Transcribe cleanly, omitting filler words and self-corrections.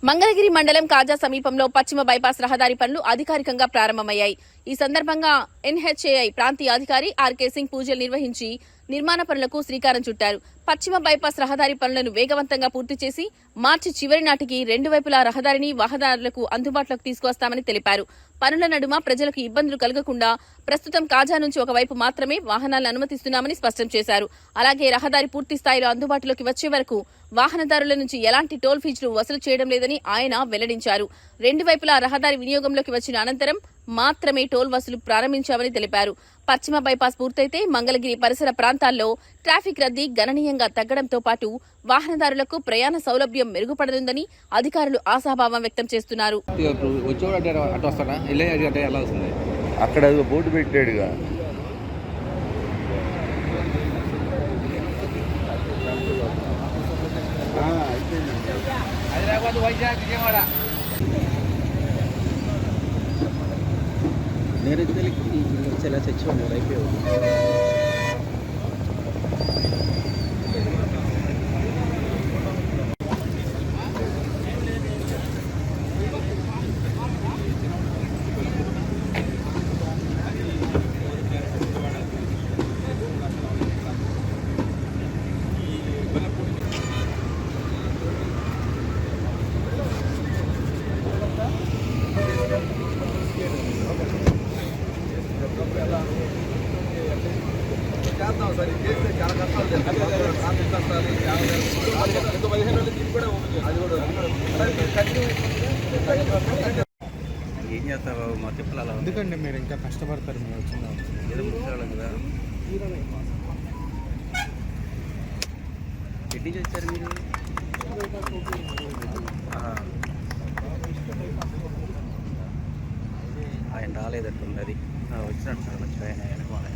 మంగళగిరి మండలం కాజా సమీపంలో పశ్చిమ బైపాస్ రహదారి పనులు అధికారికంగా ప్రారంభమయ్యాయి. ఈ సందర్భంగా ఎన్హెచ్ఏఐ ప్రాంతీయ అధికారి ఆర్కే సింగ్ పూజలు నిర్వహించి నిర్మాణ పనులకు శ్రీకారం చుట్టారు. పశ్చిమ బైపాస్ రహదారి పనులను వేగవంతంగా పూర్తి చేసి మార్చి చివరి నాటికి రెండు వైపులా రహదారిని వాహనదారులకు అందుబాటులోకి తీసుకువస్తామని తెలిపారు. పనుల నడుమ ప్రజలకు ఇబ్బందులు కలగకుండా ప్రస్తుతం కాజా నుంచి ఒకవైపు మాత్రమే వాహనాలను అనుమతిస్తున్నామని స్పష్టం చేశారు. అలాగే రహదారి పూర్తి స్థాయిలో అందుబాటులోకి వచ్చే వరకు వాహనదారుల నుంచి ఎలాంటి టోల్ ఫీజులు వసూలు చేయడం లేదని ఆయన వెల్లడించారు. రెండు వైపులా రహదారి వినియోగంలోకి వచ్చిన అనంతరం మాత్రమే టోల్ వసూలు ప్రారంభించామని తెలిపారు. పశ్చిమ బైపాస్ పూర్తయితే మంగళగిరి పరిసర ప్రాంతాల్లో ట్రాఫిక్ రద్దీ గణనీయంగా తగ్గడంతో పాటు వాహనదారులకు ప్రయాణ సౌలభ్యం మెరుగుపడనుందని అధికారులు ఆశాభావం వ్యక్తం చేస్తున్నారు. అక్కడ బోర్డు పెట్టాడుగా. హైదరాబాద్, వైజాగ్, విజయవాడ నేరే వచ్చేలా తెచ్చుకోండి అయిపోయి. చేద్దాం సార్, ఇది చేస్తే చాలా కష్టాలు ఏం చేస్తారు బాబు, మా తిప్పలు అలా ఎందుకండి మీరు ఇంకా కష్టపడతారు. మీరు వచ్చిన ఏదో ముసలాళ్ళం కదా. ఎట్టి నుంచి వచ్చారు మీరు? ఆయన రాలేదట్టుంది, అది వచ్చినట్టు సార్ మర్చిపోయాను.